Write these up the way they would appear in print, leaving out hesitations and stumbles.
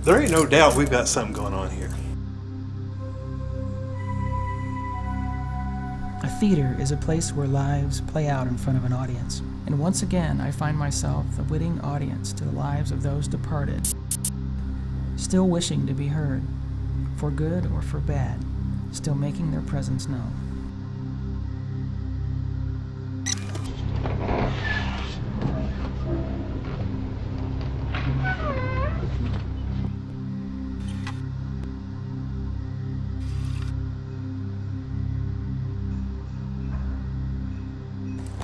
There ain't no doubt we've got something going on here. A theater is a place where lives play out in front of an audience. And once again, I find myself the witting audience to the lives of those departed, still wishing to be heard, for good or for bad, still making their presence known.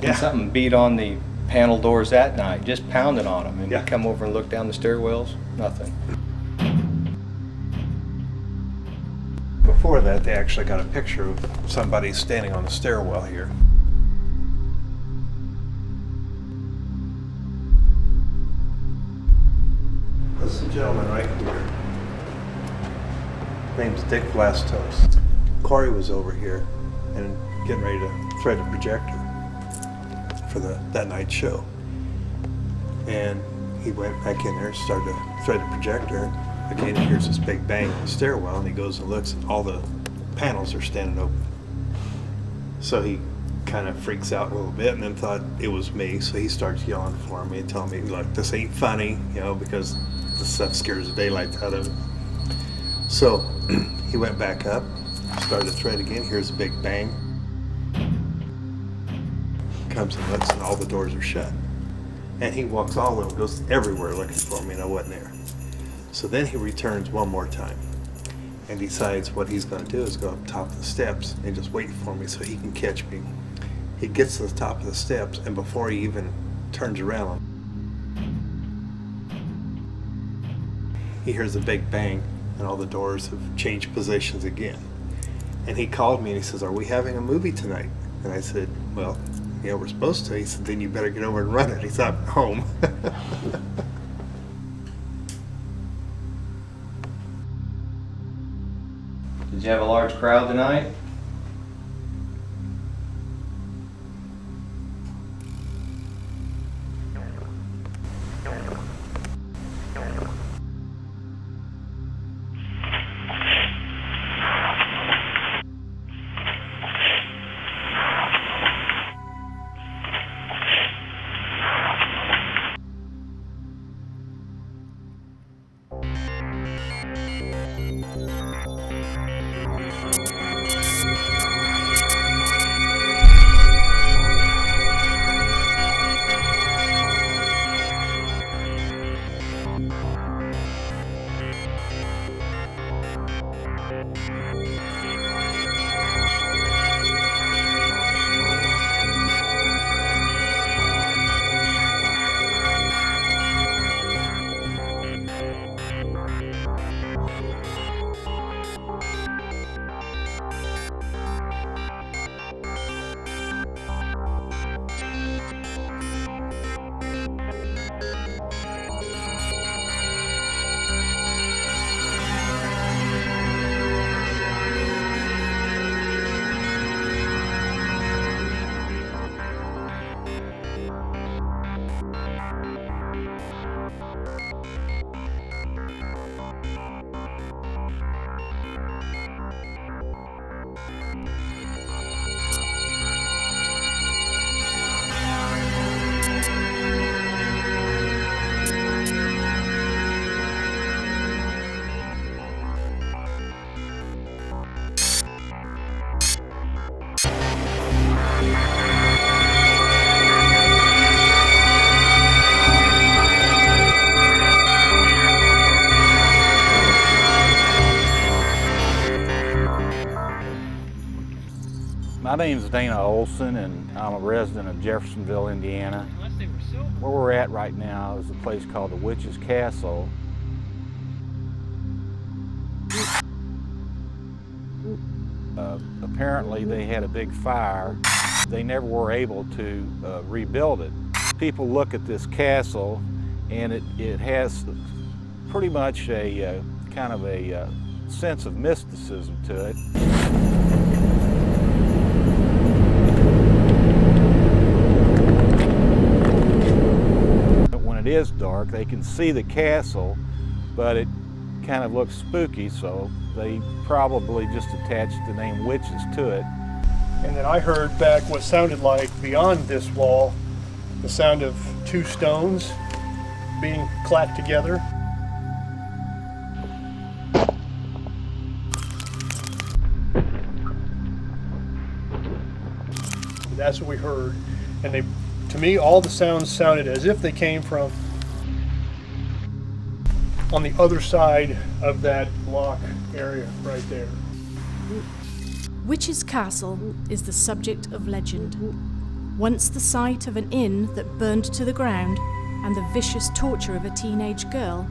And something beat on the panel doors that night, just pounding on them. And Yeah. we come over and look down the stairwells, nothing. Before that, they actually got a picture of somebody standing on the stairwell here. This is a gentleman right here. Name's Dick Blastos. Corey was over here and getting ready to thread a projector for that night's show. And he went back in there and started to thread the projector. Again, he hears this big bang in the stairwell, and he goes and looks, and all the panels are standing open. So he kind of freaks out a little bit and then thought it was me, so he starts yelling for me and telling me, like, this ain't funny, you know, because this stuff scares the daylight out of him. So he went back up, started to thread again, hears a big bang. Comes and looks, and all the doors are shut. And he walks all over, goes everywhere looking for me, and I wasn't there. So then he returns one more time and decides what he's going to do is go up top of the steps and just wait for me so he can catch me. He gets to the top of the steps, and before he even turns around, he hears a big bang, and all the doors have changed positions again. And he called me and he says, "Are we having a movie tonight?" And I said, "Well, yeah, we're supposed to." He said, "Then you better get over and run it." He's not home. Did you have a large crowd tonight? My name's Dana Olson, and I'm a resident of Jeffersonville, Indiana. Where we're at right now is a place called the Witch's Castle. Apparently they had a big fire. They never were able to rebuild it. People look at this castle and it has pretty much a kind of a sense of mysticism to it. When it is dark, they can see the castle, but kind of looks spooky, so they probably just attached the name Witches to it. And then I heard back what sounded like beyond this wall, the sound of two stones being clapped together. That's what we heard. And to me, all the sounds sounded as if they came from on the other side of that block area right there. Witch's Castle is the subject of legend. Once the site of an inn that burned to the ground and the vicious torture of a teenage girl,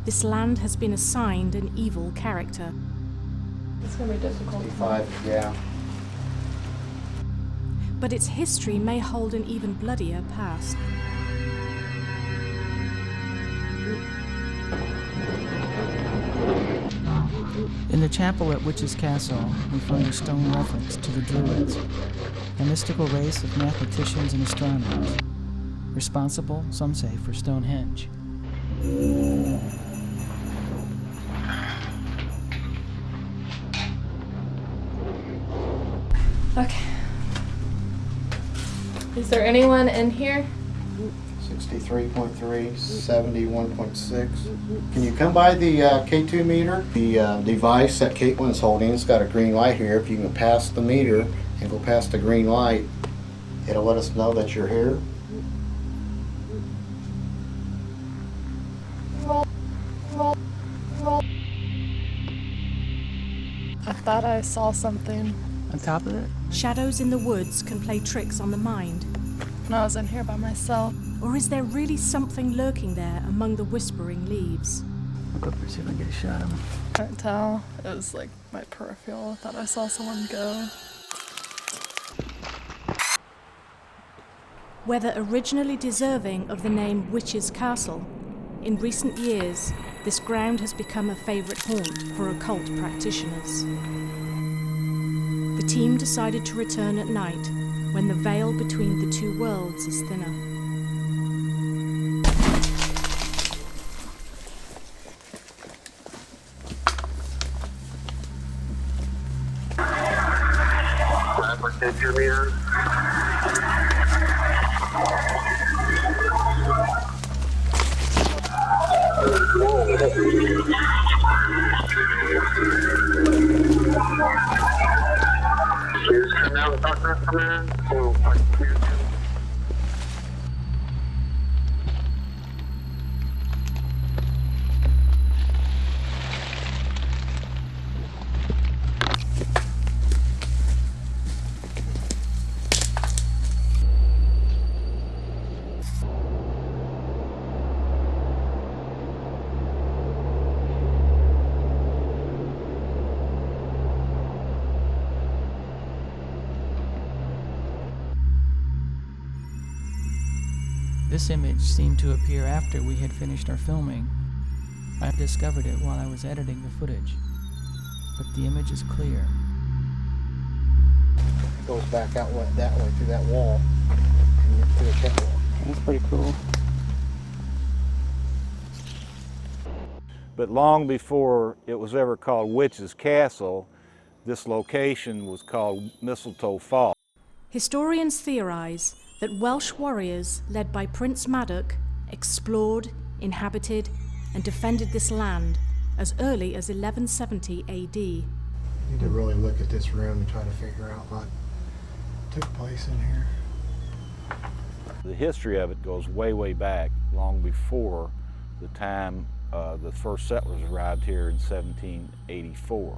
this land has been assigned an evil character. It's gonna be difficult. 55, yeah. But its history may hold an even bloodier past. In the chapel at Witch's Castle, we find a stone reference to the Druids, a mystical race of mathematicians and astronomers, responsible, some say, for Stonehenge. Okay. Is there anyone in here? 63.3, 71.6. Can you come by the K2 meter? The device that Caitlin's holding, it's got a green light here. If you can pass the meter and go past the green light, it'll let us know that you're here. I thought I saw something On top of it, Shadows in the woods can play tricks on the mind. when I was in here by myself. Or is there really something lurking there among the whispering leaves? I'll go up there and see if I can get a shot of him. Couldn't tell. It was like my peripheral. I thought I saw someone go. Whether originally deserving of the name Witch's Castle, in recent years, this ground has become a favourite haunt for occult practitioners. The team decided to return at night, when the veil between the two worlds is thinner. This image seemed to appear after we had finished our filming. I discovered it while I was editing the footage, but the image is clear. It goes back out that way through that wall and get to the catwalk. That's pretty cool. But long before it was ever called Witch's Castle, this location was called Mistletoe Fall. Historians theorise that Welsh warriors led by Prince Madoc explored, inhabited, and defended this land as early as 1170 AD. You need to really look at this room and try to figure out what took place in here. The history of it goes way, way back, long before the time the first settlers arrived here in 1784.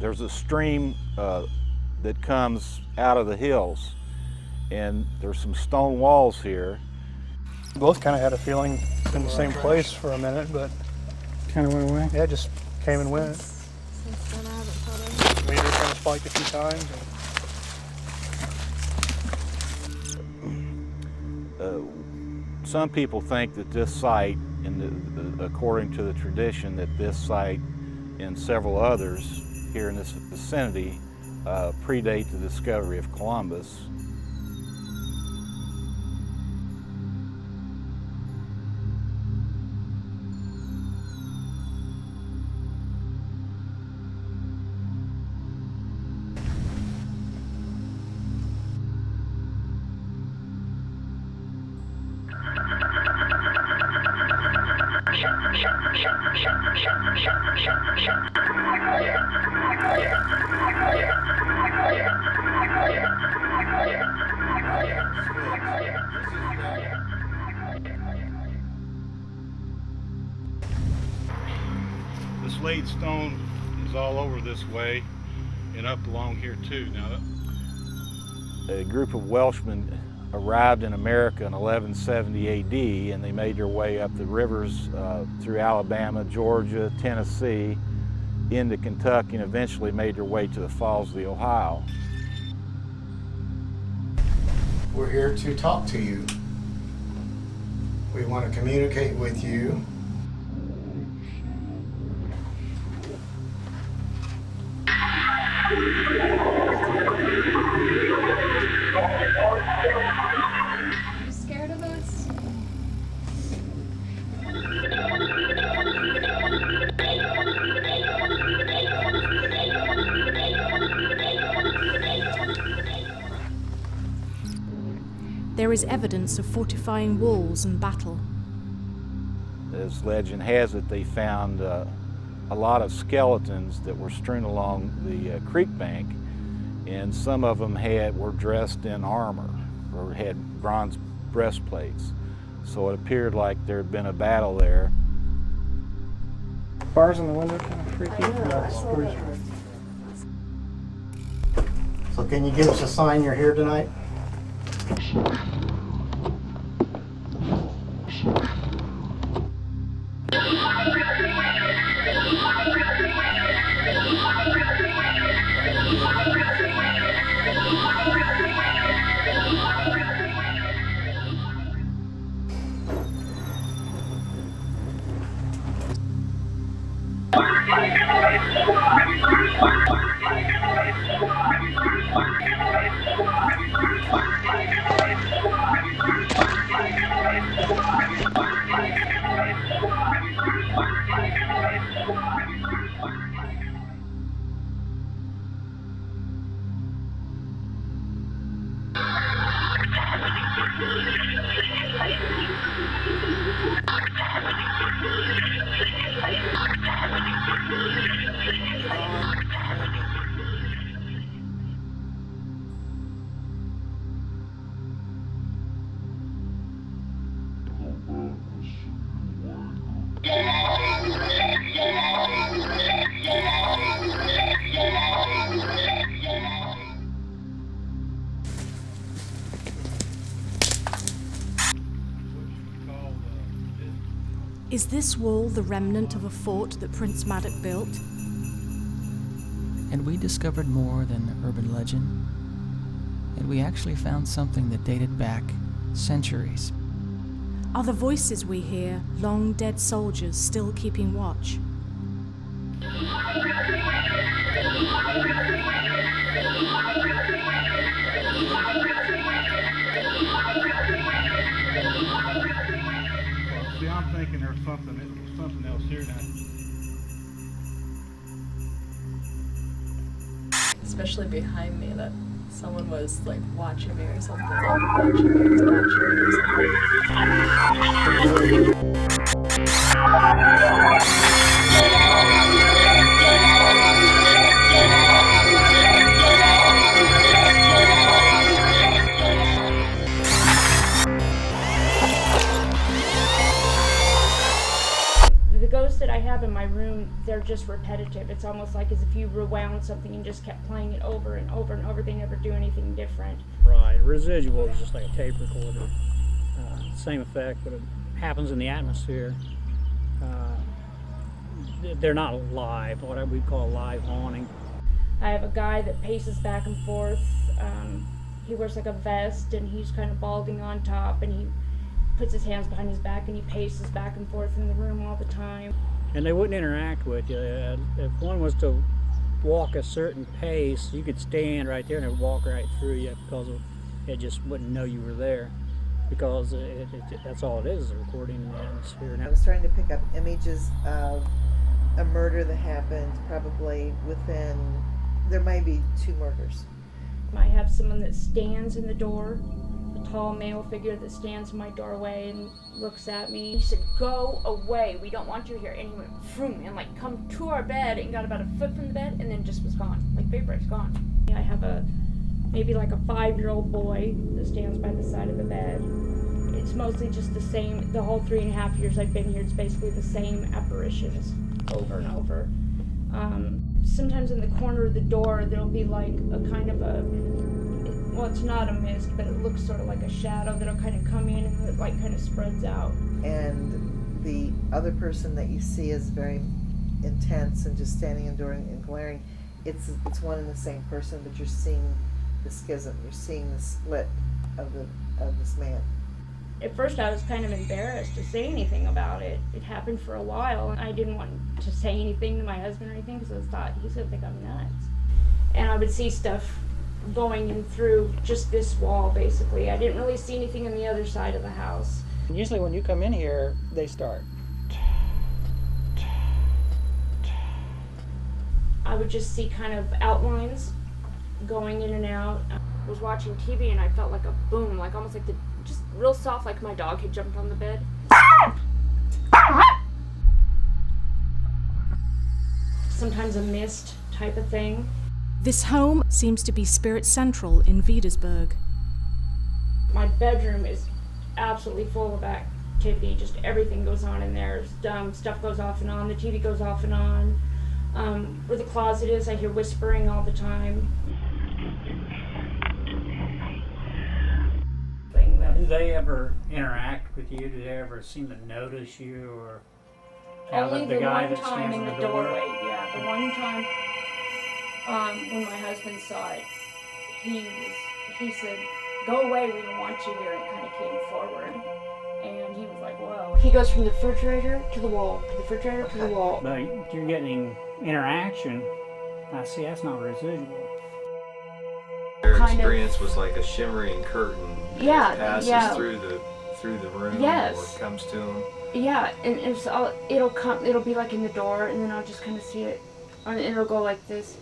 There's a stream that comes out of the hills, and there's some stone walls here. We both kind of had a feeling in the same place for a minute, but Kind of went away. yeah, it just came and went. Meter kind of spiked a few times. Some people think that this site, according to the tradition, that this site and several others here in this vicinity predate the discovery of Columbus. The slate stone is all over this way and up along here too. Now, a group of Welshmen arrived in America in 1170 AD, and they made their way up the rivers through Alabama, Georgia, Tennessee, into Kentucky, and eventually made their way to the Falls of the Ohio. We're here to talk to you. We want to communicate with you. You scared of us? There is evidence of fortifying walls and battle. As legend has it, they found a lot of skeletons that were strewn along the creek bank, and some of them were dressed in armor or had bronze breastplates. So it appeared like there had been a battle there. Bars in the window kind of freaky. So can you give us a sign you're here tonight? Is this wall the remnant of a fort that Prince Madoc built? And we discovered more than urban legend. And we actually found something that dated back centuries. Are the voices we hear long dead soldiers still keeping watch? See, I'm thinking there's something else here now. Especially behind me, that someone was like watching me or something. Like watching me or The ghosts that I have in my room, they're just repetitive. It's almost like as if you rewound something and just kept playing it over and over and over. They never do anything different. Right, residual is just like a tape recorder. Same effect, but it happens in the atmosphere. They're not live, what we call live haunting. I have a guy that paces back and forth. He wears like a vest and he's kind of balding on top, and he puts his hands behind his back and he paces back and forth in the room all the time. And they wouldn't interact with you. If one was to walk a certain pace, you could stand right there and it would walk right through you because it just wouldn't know you were there, because that's all it is a recording in the atmosphere. I was starting to pick up images of a murder that happened probably there may be 2 murders. I have someone that stands in the door tall male figure that stands in my doorway and looks at me. He said, "Go away, we don't want you here." And he went vroom and like come to our bed and got about a foot from the bed and then just was gone. Like vaporized, gone. I have maybe like a 5-year-old boy that stands by the side of the bed. It's mostly just the same, the whole 3.5 years I've been here, it's basically the same apparitions over and over. Sometimes in the corner of the door, there'll be like a kind of well, it's not a mist, but it looks sort of like a shadow that'll kind of come in and it like kind of spreads out. And the other person that you see is very intense and just standing and glaring. It's one and the same person, but you're seeing the schism. You're seeing the split of this man. At first I was kind of embarrassed to say anything about it. It happened for a while and I didn't want to say anything to my husband or anything because I thought he's gonna think I'm nuts. And I would see stuff going in through just this wall basically. I didn't really see anything on the other side of the house. Usually when you come in here, they start. I would just see kind of outlines going in and out. I was watching TV and I felt like a boom, like almost like just real soft, like my dog had jumped on the bed. Sometimes a mist type of thing. This home seems to be spirit central in Veedersburg. My bedroom is absolutely full of activity. Just everything goes on in there. Stuff goes off and on. The TV goes off and on. Where the closet is, I hear whispering all the time. Do they ever interact with you? Do they ever seem to notice you, or Only the guy one that time stands in in the the door? doorway. Yeah, the one time when my husband saw it, he said, "Go away, we don't want you here," and kind of came forward. And he was like, "Whoa." He goes from the refrigerator to the wall, to the refrigerator to the wall. But you're getting interaction. I see, that's not residual. Their Kind of- experience was like a shimmering curtain. Yeah, It passes yeah. through the room, Yes. or it comes to them. Yeah, and it'll be like in the door, and then I'll just kind of see it, and it'll go like this,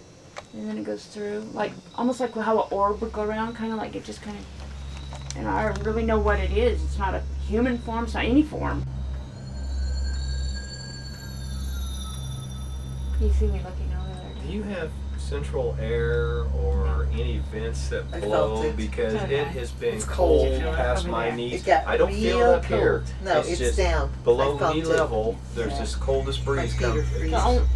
and then it goes through, like almost like how an orb would go around, kind of like it just kind of, and I don't really know what it is. It's not a human form, it's not any form. You see me looking over there. Do you have central air or any vents that I blow? felt it. Because Okay. it has been It's cold. cold You feel it past coming my in. knees. It got I don't feel real it up here. cold. No, it's just down. below I felt knee it. level. There's Yeah. this coldest breeze My feet are coming. freezing.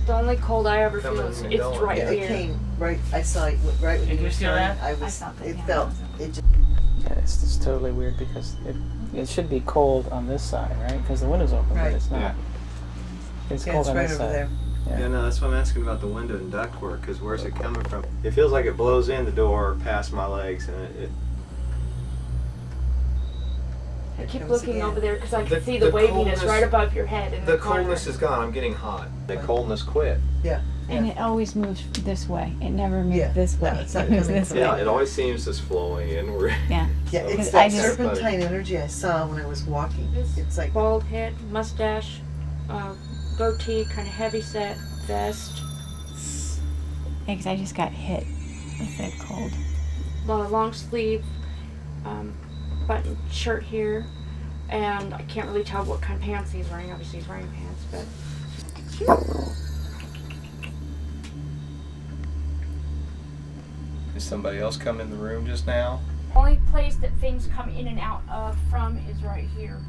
The only cold I ever feel Coming is and it's going. right Yeah, here. it came right. I saw it right when Did you you were feel starting. that? I was. felt it, It yeah. felt. It just. Yeah, it's totally weird because it should be cold on this side, right? Because the window's open, Right. but it's not. Yeah. It's Yeah, cold it's on right this over side. there. Yeah. Yeah, no, that's what I'm asking about the window and ductwork, because where's it coming from? It feels like it blows in the door past my legs, and it I keep comes looking again. over there because I can The- see the the waviness coldness- right above your head in the the corner. coldness is gone. I'm getting hot. The coldness quit. Yeah. And it always moves this way. It never moves Yeah. this way. No, it's not it moves coming this from- way. Yeah, it always seems just flowing inward. Yeah. Yeah, So- it's Because that I just- serpentine energy I saw when I was walking. It's like Bald head, mustache, goatee, kind of heavy set, vest, Yeah, 'cause I just got hit with the cold. long sleeve, button shirt here, and I can't really tell what kind of pants he's wearing. Obviously he's wearing pants, but Did somebody else come in the room just now? only place that things come in and out of from is right here.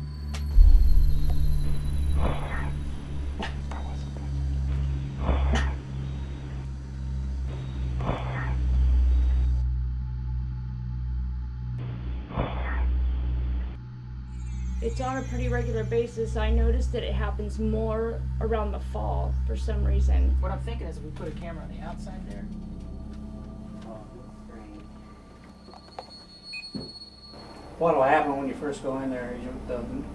It's on a pretty regular basis. I noticed that it happens more around the fall for some reason. What I'm thinking is if we put a camera on the outside there. What'll happen when you first go in there is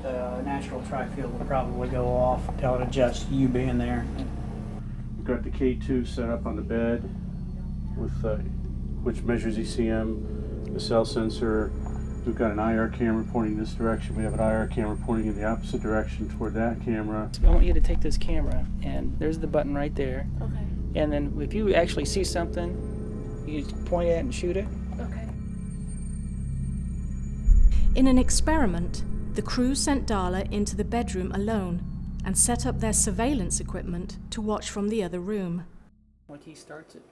the natural tri-field will probably go off until it adjusts to you being there. We've got the K2 set up on the bed with which measures ECM, the cell sensor. We've got an IR camera pointing this direction. We have an IR camera pointing in the opposite direction toward that camera. I want you to take this camera, and there's the button right there. Okay. And then if you actually see something, you just point at it and shoot it. Okay. In an experiment, the crew sent Darla into the bedroom alone and set up their surveillance equipment to watch from the other room. When he starts it.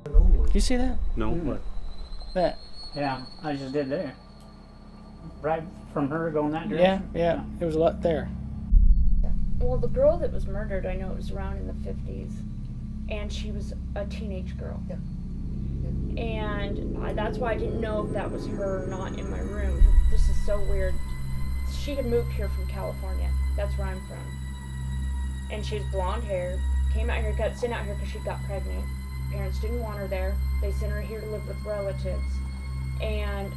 Do you see that? No, what? That. Yeah, I just did there. Right from her going that direction? Yeah. There was a lot there. Well, the girl that was murdered, I know it was around in the 50s, and she was a teenage girl. Yeah. And that's why I didn't know if that was her or not in my room. This is so weird. She had moved here from California. That's where I'm from. And she was blonde hair, came out here, got sent out here because she got pregnant. Parents didn't want her there. They sent her here to live with relatives. And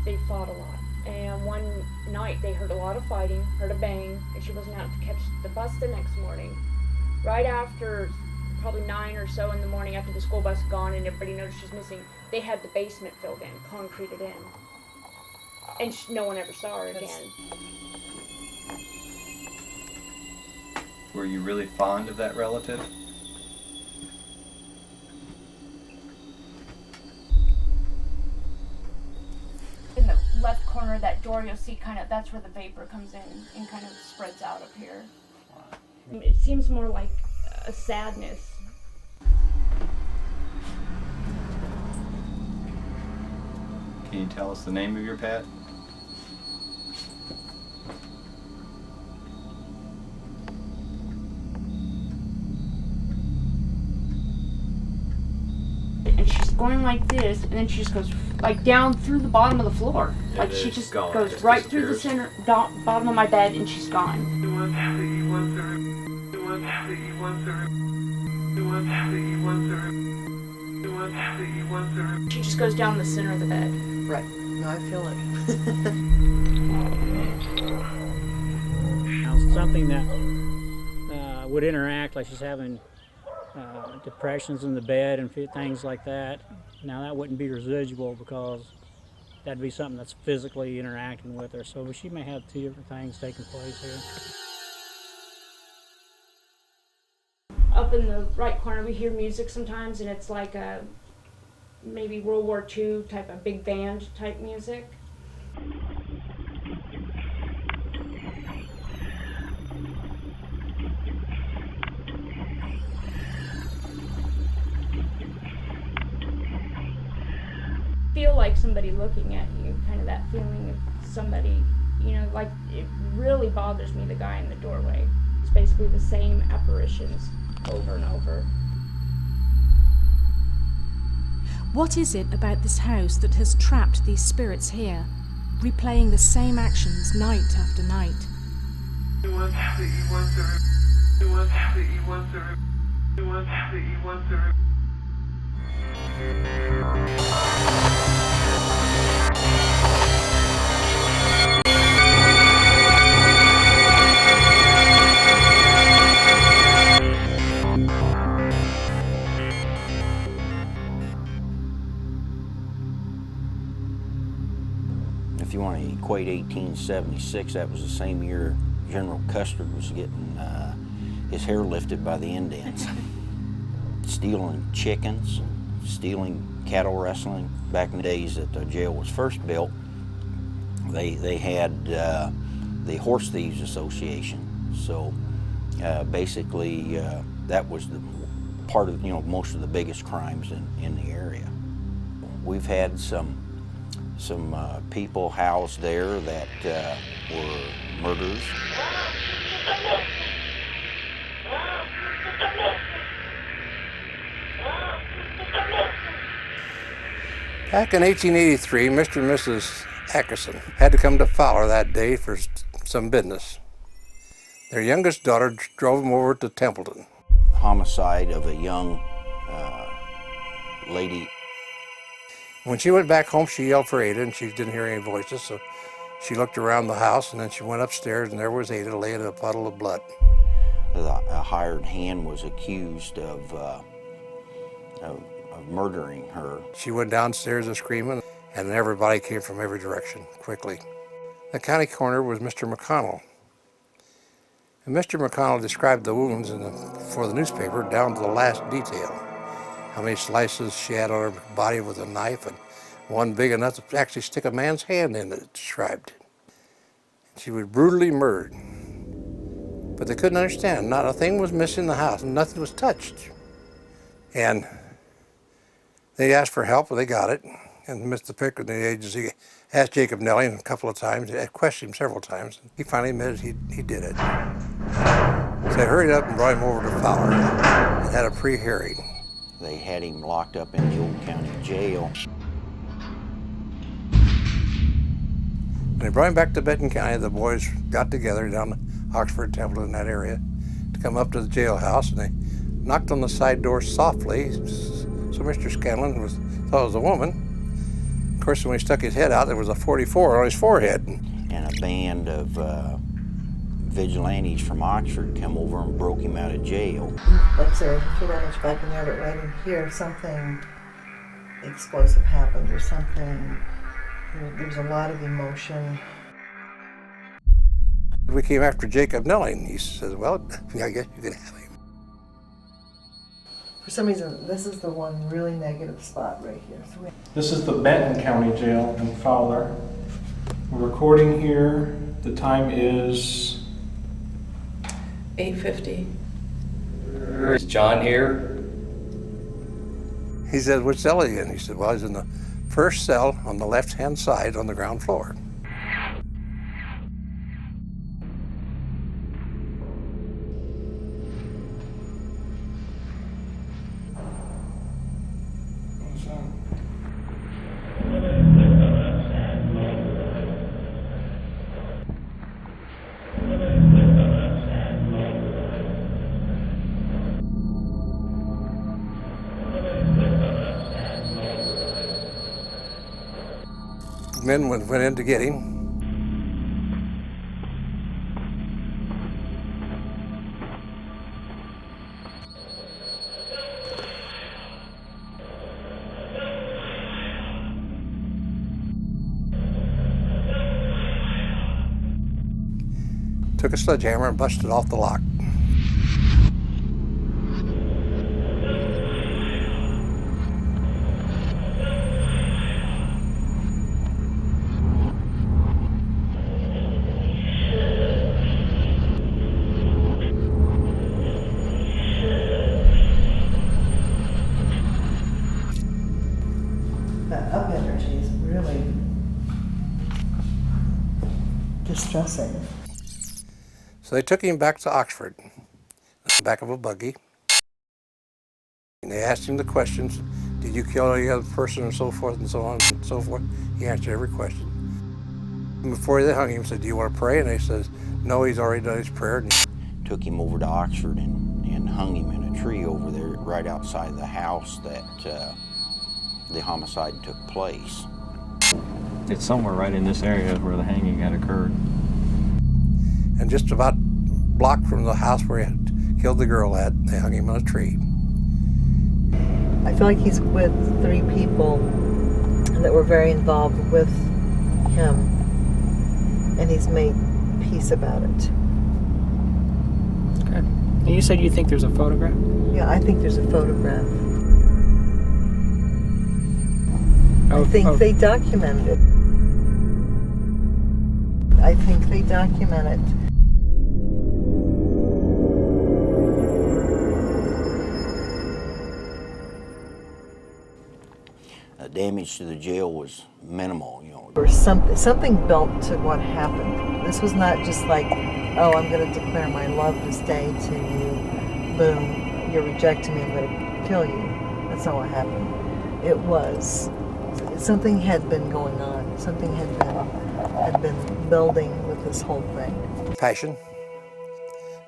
they fought a lot. And one night they heard a lot of fighting, heard a bang, and she wasn't out to catch the bus the next morning. Right after, probably 9 or so in the morning, after the school bus had gone and everybody noticed she's missing, they had the basement filled in, concreted in. And no one ever saw her again. Were you really fond of that relative? In the left corner of that door, you'll see that's where the vapor comes in and kind of spreads out up here. It seems more like a sadness. Can you tell us the name of your pet? And she's going like this, and then she just goes like down through the bottom of the floor. Like she just goes right through the center, bottom of my bed, and she's gone. She just goes down the center of the bed. Right. No, I feel it. Now, something that would interact, like she's having depressions in the bed and things like that. Now that wouldn't be residual because that'd be something that's physically interacting with her. So she may have two different things taking place here. Up in the right corner, we hear music sometimes, and it's like a maybe World War II type of big band type music. Feel like somebody looking at you, kind of that feeling of somebody, like it really bothers me, the guy in the doorway. It's basically the same apparitions over and over. What is it about this house that has trapped these spirits here, replaying the same actions night after night? If you want to equate 1876, that was the same year General Custer was getting his hair lifted by the Indians. Stealing chickens, stealing cattle rustling. Back in the days that the jail was first built, they had the Horse Thieves Association. So basically that was the part of most of the biggest crimes in the area. We've had some people housed there that were murderers. Back in 1883, Mr. and Mrs. Atkinson had to come to Fowler that day for some business. Their youngest daughter drove them over to Templeton. Homicide of a young lady. When she went back home, she yelled for Ada, and she didn't hear any voices, so she looked around the house, and then she went upstairs, and there was Ada laying in a puddle of blood. A hired hand was accused of murdering her. She went downstairs screaming, and everybody came from every direction quickly. The county coroner was Mr. McConnell. And Mr. McConnell described the wounds for the newspaper down to the last detail. how many slices she had on her body with a knife, and one big enough to actually stick a man's hand in it, described. She was brutally murdered. But they couldn't understand. Not a thing was missing in the house. Nothing was touched. And they asked for help, and they got it. And Mr. Pickard, the agency, asked Jacob Nelling a couple of times, questioned him several times. He finally admitted he did it. So they hurried up and brought him over to Fowler and had a pre-hearing. They had him locked up in the old county jail. When they brought him back to Benton County, the boys got together down to Oxford, Temple, in that area, to come up to the jailhouse, and they knocked on the side door softly, so Mr. Scanlon thought it was a woman. Of course, when he stuck his head out, there was a .44 on his forehead. And a band of vigilantes from Oxford come over and broke him out of jail. Like say, too much back in there, but right in here, something explosive happened or something. There's a lot of emotion. We came after Jacob Nelling. He says, well, I guess you can have him. For some reason, this is the one really negative spot right here. This is the Benton County Jail in Fowler. We're recording here. The time is 8:50. Is John here? He said, which cell are you in? He said, well, he's in the first cell on the left-hand side on the ground floor. Men went in to get him. Took a sledgehammer and busted off the lock. That up energy is really distressing. So they took him back to Oxford, in the back of a buggy. And they asked him the questions, did you kill any other person and so forth and so on and so forth. He answered every question. And before they hung him, said, do you want to pray? And they said, no, he's already done his prayer. Took him over to Oxford and hung him in a tree over there right outside the house that the homicide took place. It's somewhere right in this area where the hanging had occurred. And just about blocked from the house where he had killed the girl at, they hung him on a tree. I feel like he's with 3 people that were very involved with him, and he's made peace about it. Okay. And you said you think there's a photograph? Yeah, I think there's a photograph. I think they documented it. I think they document it. Damage to the jail was minimal, you know. Or something built to what happened. This was not just like, oh, I'm going to declare my love this day to you. Boom, you're rejecting me, I'm going to kill you. That's not what happened. It was, something had been going on. Something had been building with this whole thing. Passion.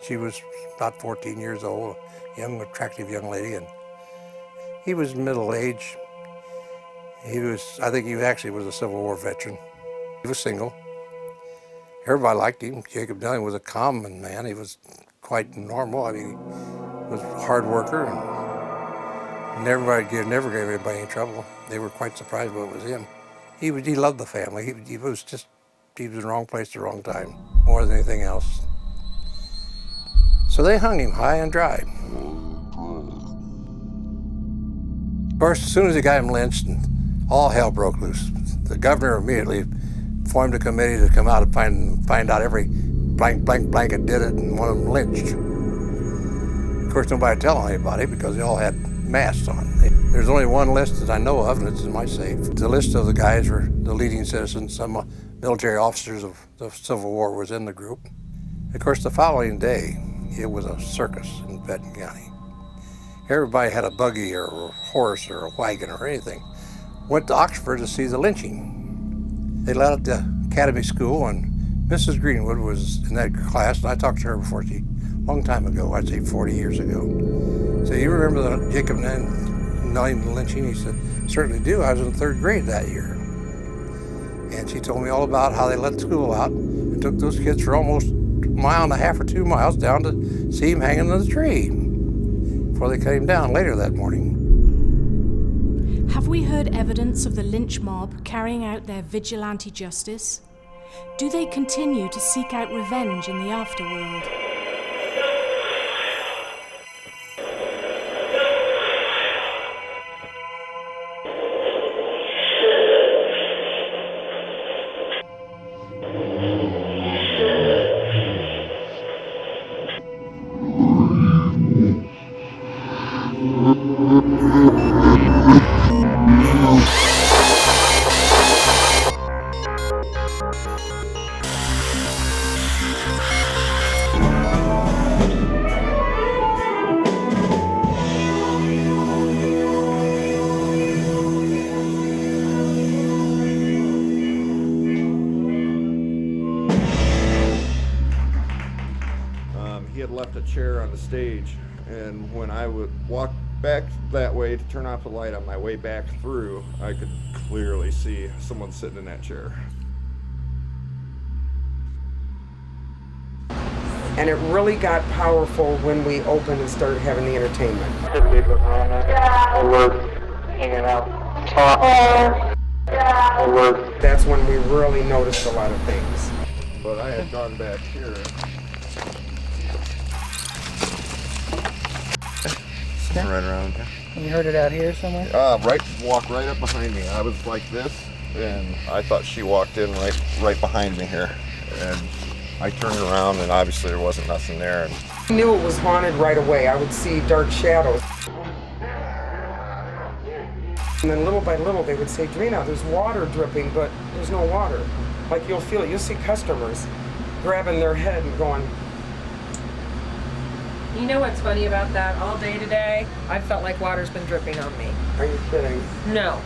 She was about 14 years old, a young, attractive young lady, and he was middle-aged. I think he actually was a Civil War veteran. He was single. Everybody liked him. Jacob Nelling was a common man. He was quite normal. I mean, he was a hard worker, and never gave anybody any trouble. They were quite surprised when it was him. He loved the family. He was in the wrong place at the wrong time, more than anything else. So they hung him high and dry. Of course, as soon as he got him lynched, all hell broke loose. The governor immediately formed a committee to come out and find out every blank that did it and want them lynched. Of course, nobody telling anybody because they all had masks on. There's only one list that I know of, and it's in my safe. The list of the guys were the leading citizens. Some military officers of the Civil War was in the group. Of course, the following day, it was a circus in Benton County. Everybody had a buggy or a horse or a wagon or anything. Went to Oxford to see the lynching. They let out the academy school, and Mrs. Greenwood was in that class, and I talked to her before, a long time ago, I'd say 40 years ago. So you remember the Jacob Nelling lynching? He said, certainly do. I was in 3rd grade that year. And she told me all about how they let school out and took those kids for almost a mile and a half or 2 miles down to see him hanging on the tree before they cut him down later that morning. Have we heard evidence of the lynch mob carrying out their vigilante justice? Do they continue to seek out revenge in the afterworld? He had left a chair on the stage, and when I would walk back that way to turn off the light on my way back through, I could clearly see someone sitting in that chair. And it really got powerful when we opened and started having the entertainment. Hanging out, That's when we really noticed a lot of things. But I had gone back here. Right around here. You heard it out here somewhere? Walk right up behind me. I was like this, and I thought she walked in right behind me here. And I turned around, and obviously there wasn't nothing there. I knew it was haunted right away. I would see dark shadows. And then little by little, they would say, Drena, there's water dripping, but there's no water. Like you'll feel it. You'll see customers grabbing their head and going, you know what's funny about that? All day today, I felt like water's been dripping on me. Are you kidding? No.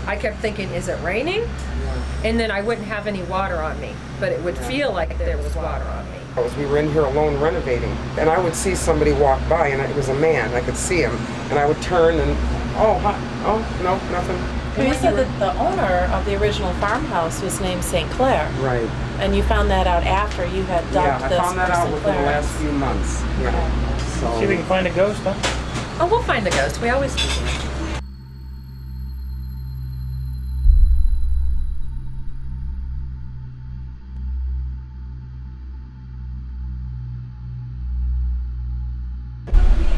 I kept thinking, is it raining? Yeah. And then I wouldn't have any water on me, but it would feel like there was water on me. We were in here alone renovating, and I would see somebody walk by, and it was a man. I could see him, and I would turn and, oh, hi. Oh, no, nothing. Well, you said that the owner of the original farmhouse was named St. Clair. Right. And you found that out after you had dubbed this I found that out within the last few months. Yeah. So. See if we can find a ghost, huh? Oh, we'll find the ghost. We always do.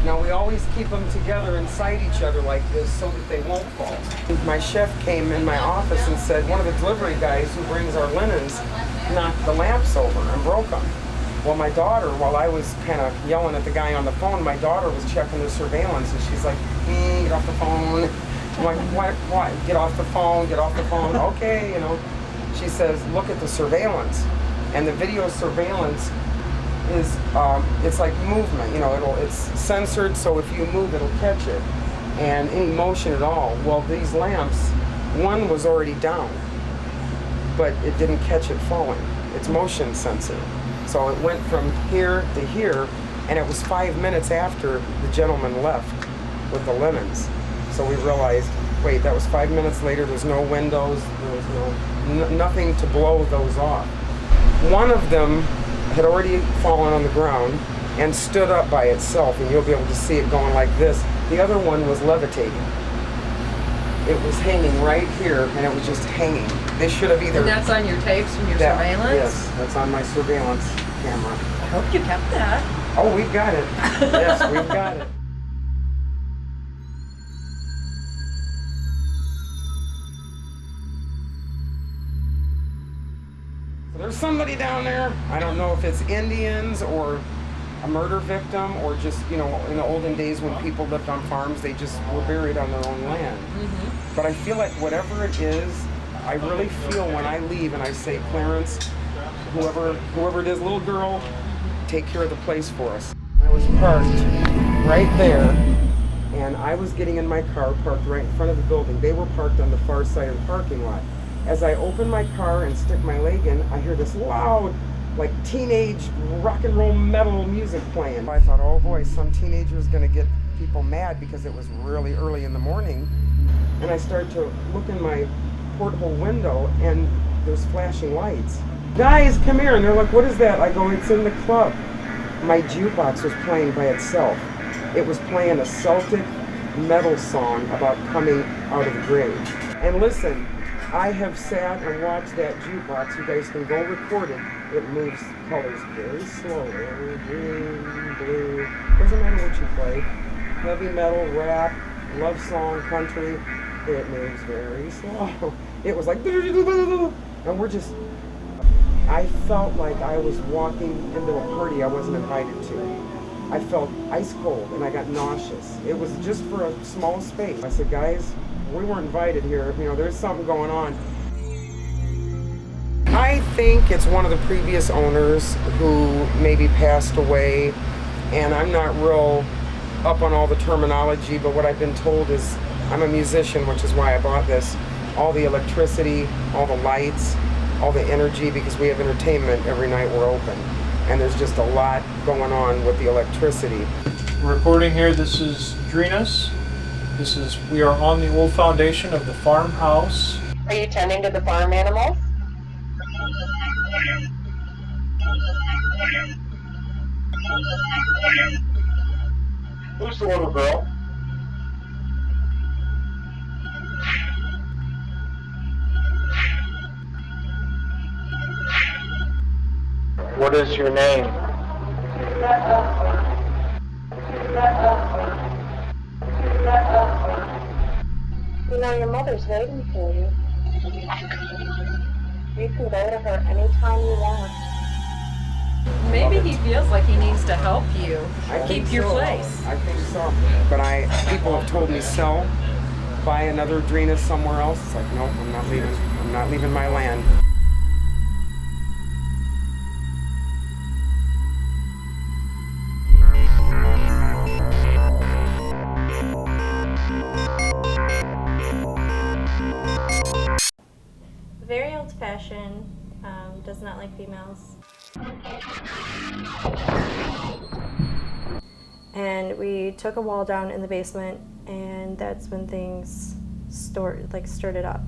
Now we always keep them together inside each other like this so that they won't fall. My chef came in my office and said one of the delivery guys who brings our linens knocked the lamps over and broke them. Well, my daughter, while I was kind of yelling at the guy on the phone, my daughter was checking the surveillance, and she's like, get off the phone. I'm like, what? Get off the phone, get off the phone. Okay, you know. She says, look at the surveillance. And the video surveillance is, it's like movement, you know, it's censored, so if you move, it'll catch it. And any motion at all. Well, these lamps, one was already down, but it didn't catch it falling. It's motion censored. So it went from here to here, and it was 5 minutes after the gentleman left with the linens. So we realized, wait, that was 5 minutes later, there's no windows, there was nothing to blow those off. One of them had already fallen on the ground and stood up by itself, and you'll be able to see it going like this. The other one was levitating. It was hanging right here, and it was just hanging. They should have either... And that's on your tapes from your surveillance? Yes, that's on my surveillance camera. I hope you kept that. Oh, we've got it. Yes, we've got it. There's somebody down there. I don't know if it's Indians or a murder victim or just, you know, in the olden days when people lived on farms, they just were buried on their own land. But I feel like whatever it is, I really feel when I leave and I say, Clarence, whoever it is, little girl, take care of the place for us. I was parked right there, and I was getting in my car, parked right in front of the building. They were parked on the far side of the parking lot. As I open my car and stick my leg in, I hear this loud, like teenage rock and roll metal music playing. I thought, oh boy, some teenager's gonna get people mad because it was really early in the morning. And I started to look in my porthole window and there's flashing lights. Guys, come here. And they're like, what is that? I go, it's in the club. My jukebox was playing by itself. It was playing a Celtic metal song about coming out of the grave. And listen, I have sat and watched that jukebox. You guys can go record it. It moves colors very slowly. Green, blue, doesn't matter what you play. Heavy metal, rap, love song, country. It moves very slow. It was like, and we're just, I felt like I was walking into a party I wasn't invited to. I felt ice cold and I got nauseous. It was just for a small space. I said, guys, we weren't invited here. You know, there's something going on. I think it's one of the previous owners who maybe passed away, and I'm not real up on all the terminology, but what I've been told is I'm a musician, which is why I bought this. All the electricity, all the lights, all the energy, because we have entertainment every night we're open. And there's just a lot going on with the electricity. We're recording here, this is Drena's. We are on the old foundation of the farmhouse. Are you tending to the farm animals? Who's the little girl? What is your name? You know, your mother's waiting for you. You can go to her anytime you want. Maybe he feels like he needs to help you Keep your place. I think so. But people have told me sell, buy another Drena somewhere else. It's like, nope, I'm not leaving. I'm not leaving my land. Very old-fashioned, does not like females. And we took a wall down in the basement, and that's when things stirred it up.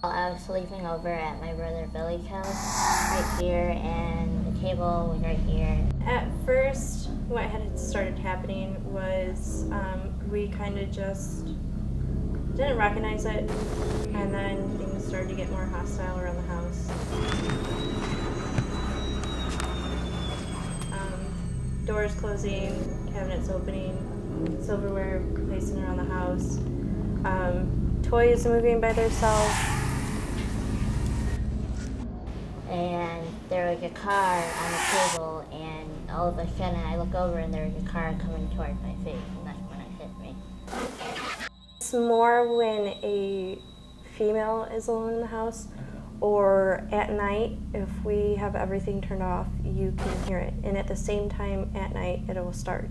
I was sleeping over at my brother Billy's house, right here, and the table was right here. At first, what had started happening was we kind of just didn't recognize it, and then things started to get more hostile around the house. Doors closing, cabinets opening, silverware placing around the house, toys moving by themselves. And there was a car on the table, and all of a sudden I look over and there was a car coming towards my face, and that's when it hit me. It's more when a female is alone in the house, or at night, if we have everything turned off, you can hear it. And at the same time at night, it will start.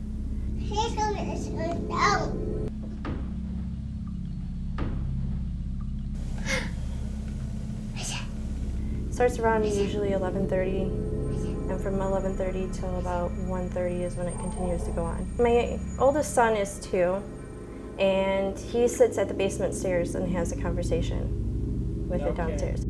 Starts around usually 11:30, and from 11:30 till about 1:30 is when it continues to go on. My oldest son is 2, and he sits at the basement stairs and has a conversation with it downstairs.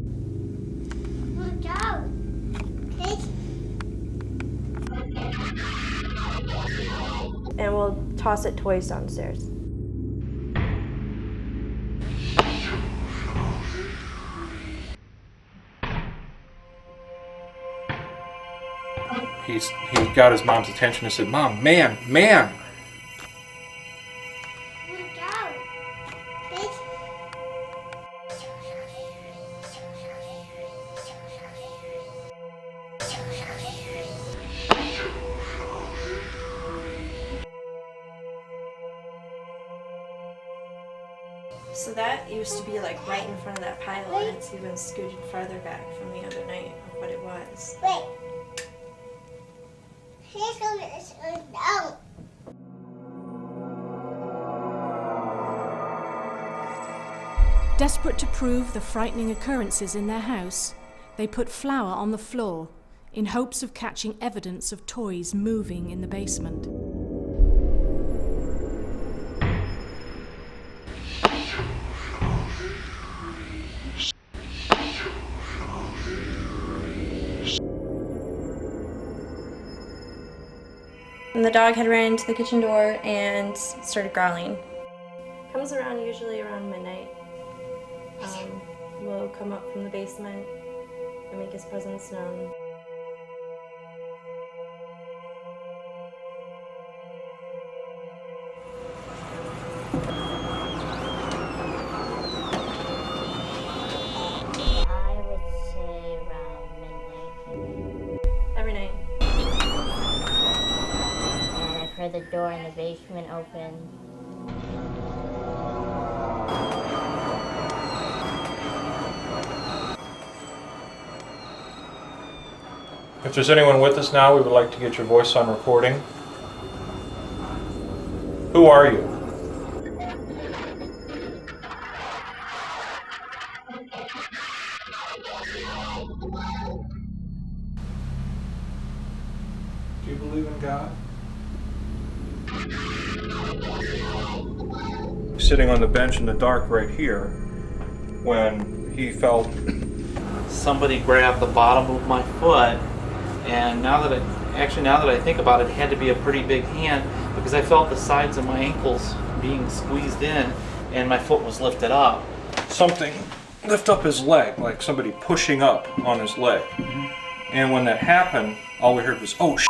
And we'll toss it toys downstairs. He got his mom's attention and said, "Mom, man!" So that used to be like right in front of that pile, and it's even scooted farther back from the other night of what it was. Wait. Here's down. Desperate to prove the frightening occurrences in their house, they put flour on the floor in hopes of catching evidence of toys moving in the basement. And the dog had ran into the kitchen door and started growling. Comes around usually around midnight. Will come up from the basement and make his presence known. I would say around midnight. Every night. And I've heard the door in the basement open. If there's anyone with us now, we would like to get your voice on recording. Who are you? Do you believe in God? Sitting on the bench in the dark right here, when he felt somebody grabbed the bottom of my foot, and now that I think about it, it had to be a pretty big hand, because I felt the sides of my ankles being squeezed in and my foot was lifted up. something lift up his leg, like somebody pushing up on his leg. And when that happened, all we heard was, "Oh shit!"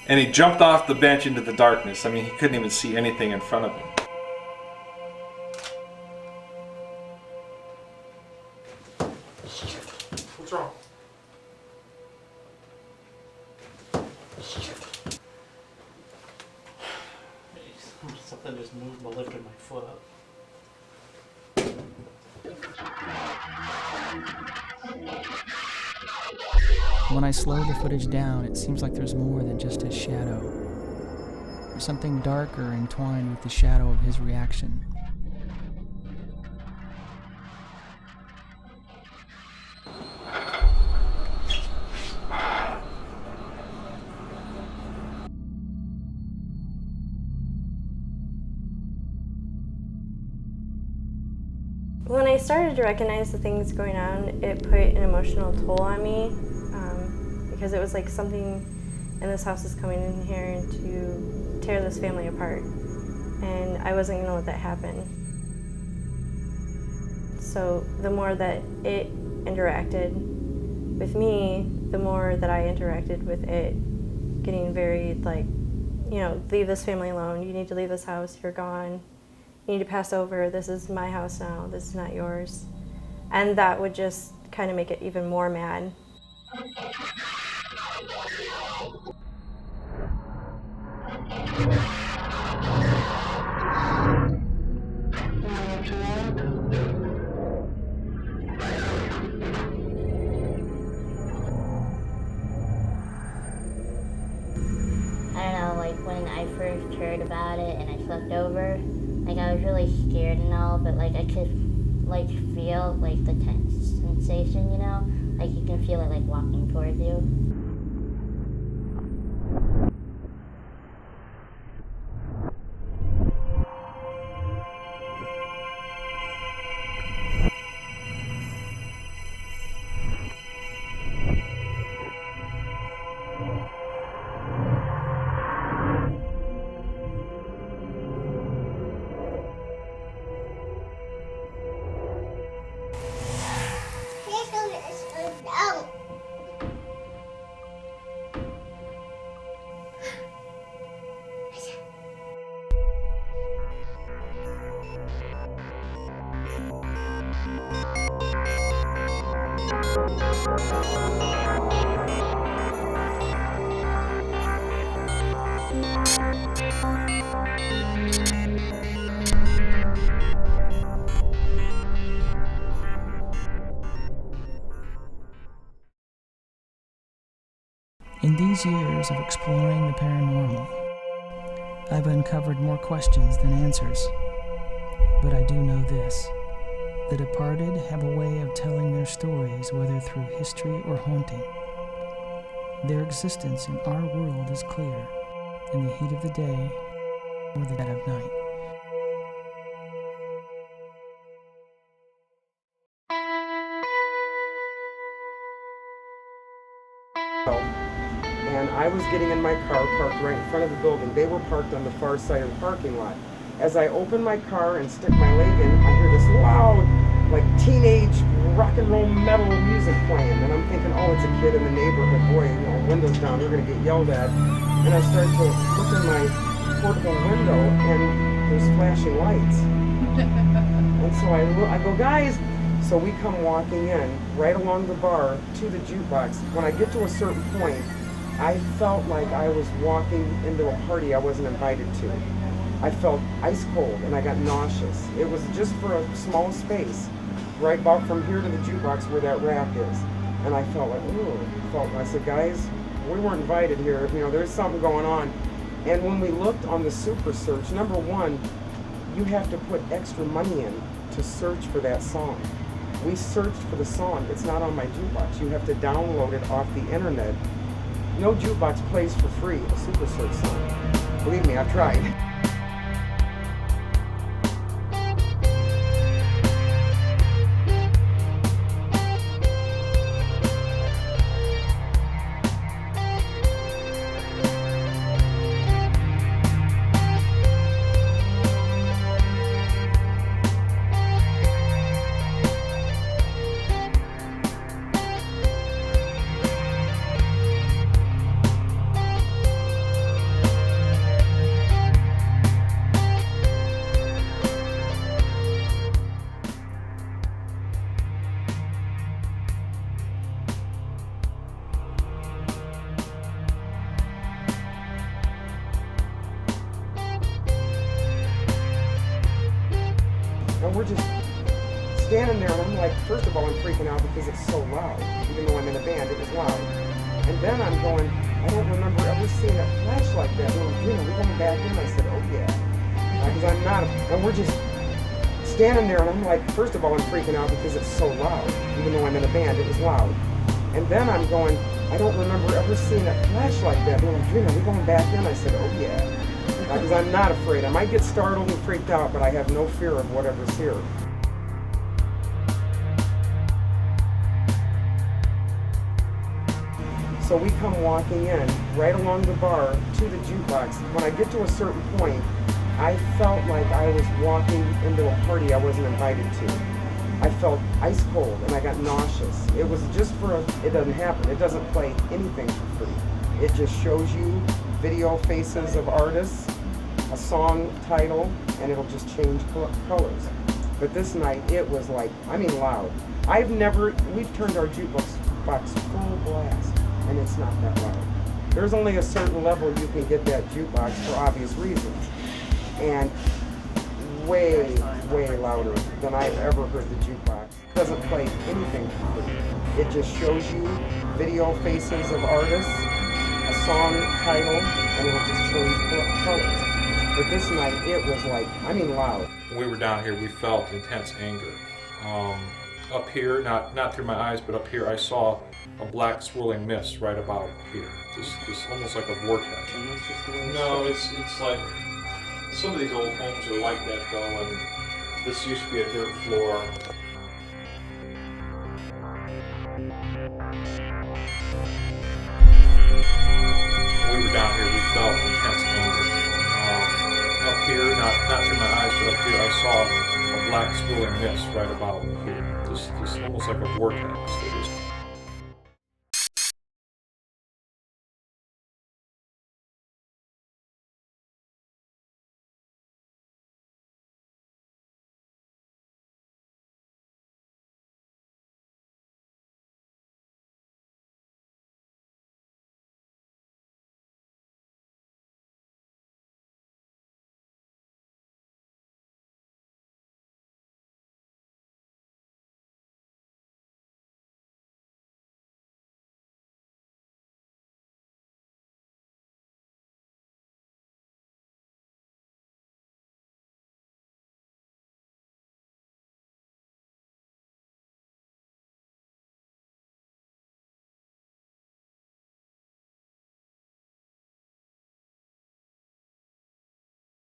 And he jumped off the bench into the darkness. I mean, he couldn't even see anything in front of him. What's wrong? Something just moved and lifted my foot up. When I slow the footage down, it seems like there's more than just his shadow. There's something darker entwined with the shadow of his reaction. When I started to recognize the things going on, it put an emotional toll on me because it was like something in this house is coming in here to tear this family apart, and I wasn't going to let that happen. So the more that it interacted with me, the more that I interacted with it, getting very like, you know, leave this family alone, you need to leave this house, you're gone. You need to pass over, this is my house now, this is not yours. And that would just kind of make it even more mad. I don't know, like when I first heard about it and I slept over, like I was really scared and all, but like I could like feel like the tense sensation, you know? Like you can feel it like walking towards you. In these years of exploring the paranormal, I've uncovered more questions than answers. But I do know this: the departed have a way of telling their stories, whether through history or haunting. Their existence in our world is clear, in the heat of the day or the dead of night. And I was getting in my car parked right in front of the building. They were parked on the far side of the parking lot. As I open my car and stick my leg in, I hear this loud, like teenage rock and roll metal music playing. And I'm thinking, oh, it's a kid in the neighborhood. Boy, you know, windows down, they're gonna get yelled at. And I start to look in my portable window and there's flashing lights. And so I go, guys. So we come walking in right along the bar to the jukebox. When I get to a certain point, I felt like I was walking into a party I wasn't invited to. I felt ice cold and I got nauseous. It was just for a small space, right about from here to the jukebox where that rack is. And I felt like, ooh, I said, guys, we weren't invited here. You know, there's something going on. And when we looked on the super search, number one, you have to put extra money in to search for that song. We searched for the song. It's not on my jukebox. You have to download it off the internet. No jukebox plays for free a super search song. Believe me, I've tried. And we're just standing there, and I'm like, first of all, I'm freaking out because it's so loud. Even though I'm in a band, it was loud. And then I'm going, I don't remember ever seeing a flash like that. We're going back in. I said, oh yeah. Because I'm not, and we're just standing there, and I'm like, first of all, I'm freaking out because it's so loud. Even though I'm in a band, it was loud. And then I'm going, I don't remember ever seeing a flash like that. We're going back in. I said, oh yeah. Because I'm not afraid. I might get startled and freaked out, but I have no fear of whatever's here. So we come walking in right along the bar to the jukebox. When I get to a certain point, I felt like I was walking into a party I wasn't invited to. I felt ice cold and I got nauseous. It was just it doesn't happen. It doesn't play anything for free. It just shows you video faces of artists, a song title, and it'll just change colors. But this night, it was like, I mean loud. We've turned our jukebox full blast, and it's not that loud. There's only a certain level you can get that jukebox for obvious reasons. And way, way louder than I've ever heard the jukebox. It doesn't play anything for free. It just shows you video faces of artists, a song title, and it'll just change colors. But this night, it was like, I mean loud. When we were down here, we felt intense anger. Up here, not through my eyes, but up here, I saw a black swirling mist right about here. Just almost like a vortex. No, it's like, some of these old homes are like that though, and this used to be a dirt floor. When we were down here, we felt intense anger. Up here, not through my eyes, but up here, I saw a black swirling mist right about here. Just almost like a vortex.